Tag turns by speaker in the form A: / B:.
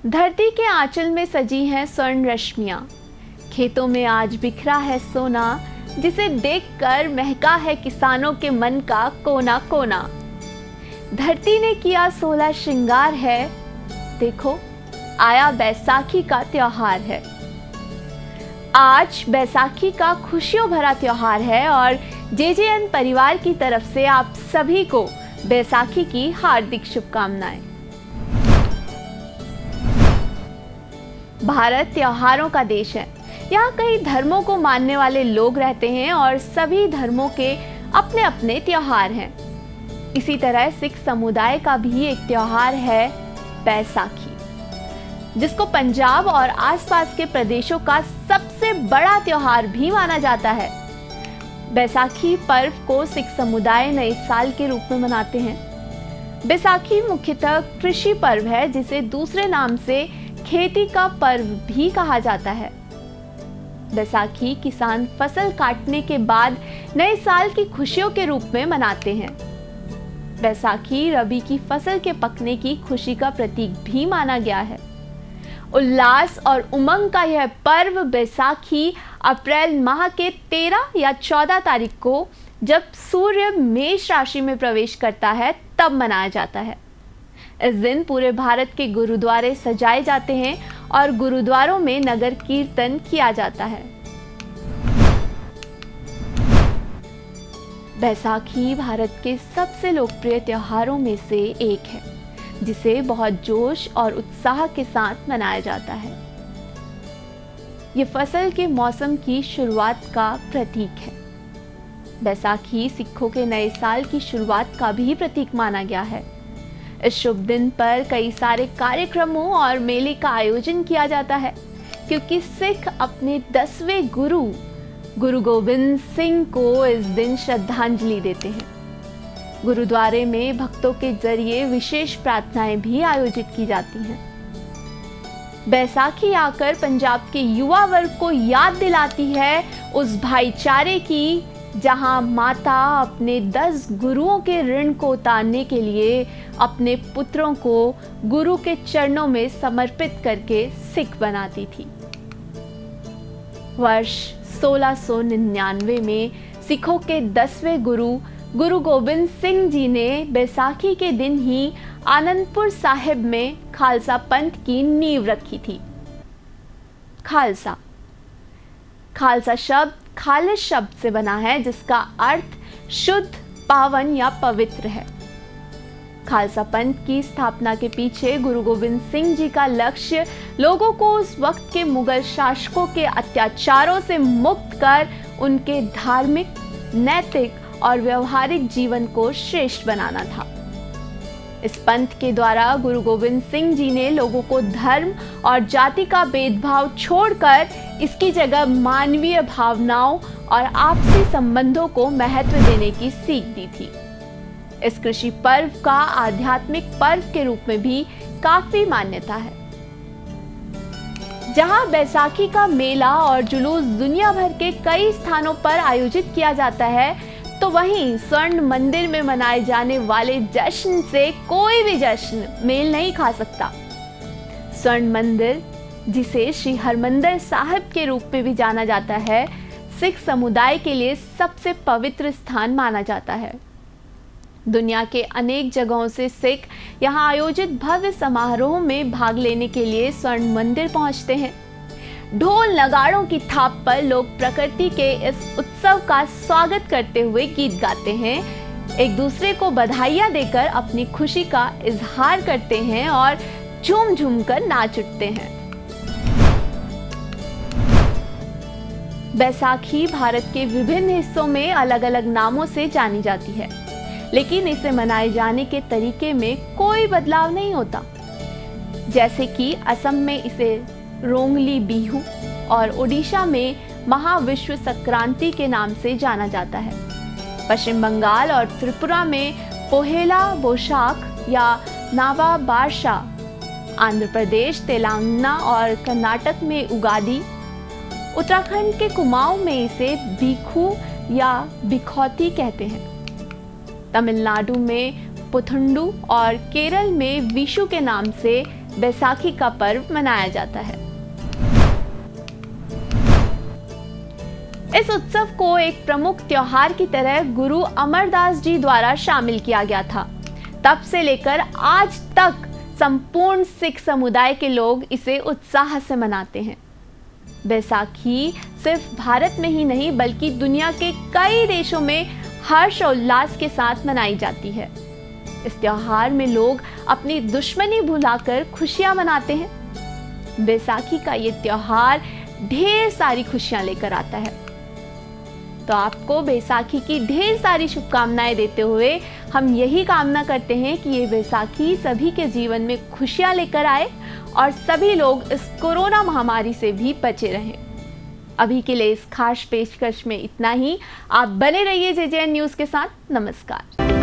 A: धरती के आंचल में सजी हैं स्वर्ण रश्मियाँ, खेतों में आज बिखरा है सोना, जिसे देखकर महका है किसानों के मन का कोना कोना। धरती ने किया 16 श्रृंगार है, देखो आया बैसाखी का त्योहार है। आज बैसाखी का खुशियों भरा त्योहार है और जेजेएन परिवार की तरफ से आप सभी को बैसाखी की हार्दिक शुभकामनाएं। भारत त्योहारों का देश है। यहाँ कई धर्मों को मानने वाले लोग रहते हैं और सभी धर्मों के अपने अपने त्योहार हैं। इसी तरह सिख समुदाय का भी एक त्योहार है बैसाखी, जिसको पंजाब और आसपास के प्रदेशों का सबसे बड़ा त्योहार भी माना जाता है। बैसाखी पर्व को सिख समुदाय नए साल के रूप में मनाते हैं। बैसाखी मुख्यतः कृषि पर्व है, जिसे दूसरे नाम से खेती का पर्व भी कहा जाता है। बैसाखी किसान फसल काटने के बाद नए साल की खुशियों के रूप में मनाते हैं। बैसाखी रबी की फसल के पकने की खुशी का प्रतीक भी माना गया है। उल्लास और उमंग का यह पर्व बैसाखी अप्रैल माह के 13 या 14 तारीख को, जब सूर्य मेष राशि में प्रवेश करता है, तब मनाया जाता है। इस दिन पूरे भारत के गुरुद्वारे सजाए जाते हैं और गुरुद्वारों में नगर कीर्तन किया जाता है। बैसाखी भारत के सबसे लोकप्रिय त्योहारों में से एक है, जिसे बहुत जोश और उत्साह के साथ मनाया जाता है। ये फसल के मौसम की शुरुआत का प्रतीक है। बैसाखी सिखों के नए साल की शुरुआत का भी प्रतीक माना गया है। इस शुभ दिन पर कई सारे कार्यक्रमों और मेले का आयोजन किया जाता है, क्योंकि सिख अपने 10वें गुरु गोविंद सिंह को इस दिन श्रद्धांजलि देते हैं। गुरुद्वारे में भक्तों के जरिए विशेष प्रार्थनाएं भी आयोजित की जाती हैं। बैसाखी आकर पंजाब के युवा वर्ग को याद दिलाती है उस भाईचारे की, जहां माता अपने 10 गुरुओं के ऋण को उतारने के लिए अपने पुत्रों को गुरु के चरणों में समर्पित करके सिख बनाती थी। वर्ष 1699 में सिखों के 10वें गुरु गोविंद सिंह जी ने बैसाखी के दिन ही आनंदपुर साहिब में खालसा पंथ की नींव रखी थी। खालसा शब्द खालिस शब्द से बना है, जिसका अर्थ शुद्ध, पावन या पवित्र है। खालसा पंथ की स्थापना के पीछे गुरु गोविंद सिंह जी का लक्ष्य लोगों को उस वक्त के मुगल शासकों के अत्याचारों से मुक्त कर उनके धार्मिक, नैतिक और व्यवहारिक जीवन को श्रेष्ठ बनाना था। इस पंथ के द्वारा गुरु गोविंद सिंह जी ने लोगों को धर्म और जाति का भेदभाव छोड़कर इसकी जगह मानवीय भावनाओं और आपसी संबंधों को महत्व देने की सीख दी थी। इस कृषि पर्व का आध्यात्मिक पर्व के रूप में भी काफी मान्यता है। जहां बैसाखी का मेला और जुलूस दुनिया भर के कई स्थानों पर आयोजित किया जाता है, तो वहीं स्वर्ण मंदिर में मनाए जाने वाले जश्न से कोई भी जश्न मेल नहीं खा सकता। स्वर्ण मंदिर, जिसे श्री हरमंदिर साहिब के रूप में भी जाना जाता है, सिख समुदाय के लिए सबसे पवित्र स्थान माना जाता है। दुनिया के अनेक जगहों से सिख यहाँ आयोजित भव्य समारोह में भाग लेने के लिए स्वर्ण मंदिर पहुँचते हैं। ढोल नगाड़ों की थाप पर लोग प्रकृति के इस उत्सव का स्वागत करते हुए गीत गाते हैं, एक दूसरे को बधाइयाँ देकर अपनी खुशी का इजहार करते हैं और झूम झूम कर नाच उठते हैं। बैसाखी भारत के विभिन्न हिस्सों में अलग अलग नामों से जानी जाती है, लेकिन इसे मनाए जाने के तरीके में कोई बदलाव नहीं होता। जैसे कि असम में इसे रोंगली बिहू और ओडिशा में महाविश्व संक्रांति के नाम से जाना जाता है। पश्चिम बंगाल और त्रिपुरा में पोहेला बोशाख या नावा बारशा, आंध्र प्रदेश, तेलंगाना और कर्नाटक में उगादी, उत्तराखंड के कुमाऊं में इसे बिखू या बिखौती कहते हैं। तमिलनाडु में पुथंडू और केरल में विशु के नाम से बैसाखी का पर्व मनाया जाता है। इस उत्सव को एक प्रमुख त्योहार की तरह गुरु अमरदास जी द्वारा शामिल किया गया था। तब से लेकर आज तक संपूर्ण सिख समुदाय के लोग इसे उत्साह से मनाते हैं। बैसाखी सिर्फ भारत में ही नहीं बल्कि दुनिया के कई देशों में हर्ष और उल्लास के साथ मनाई जाती है। इस त्योहार में लोग अपनी दुश्मनी भुलाकर खुशियां मनाते हैं। बैसाखी का ये त्योहार ढेर सारी खुशियां लेकर आता है। तो आपको बैसाखी की ढेर सारी शुभकामनाएं देते हुए हम यही कामना करते हैं कि ये बैसाखी सभी के जीवन में खुशियां लेकर आए और सभी लोग इस कोरोना महामारी से भी बचे रहें। अभी के लिए इस खास पेशकश में इतना ही। आप बने रहिए JJN न्यूज़ के साथ। नमस्कार।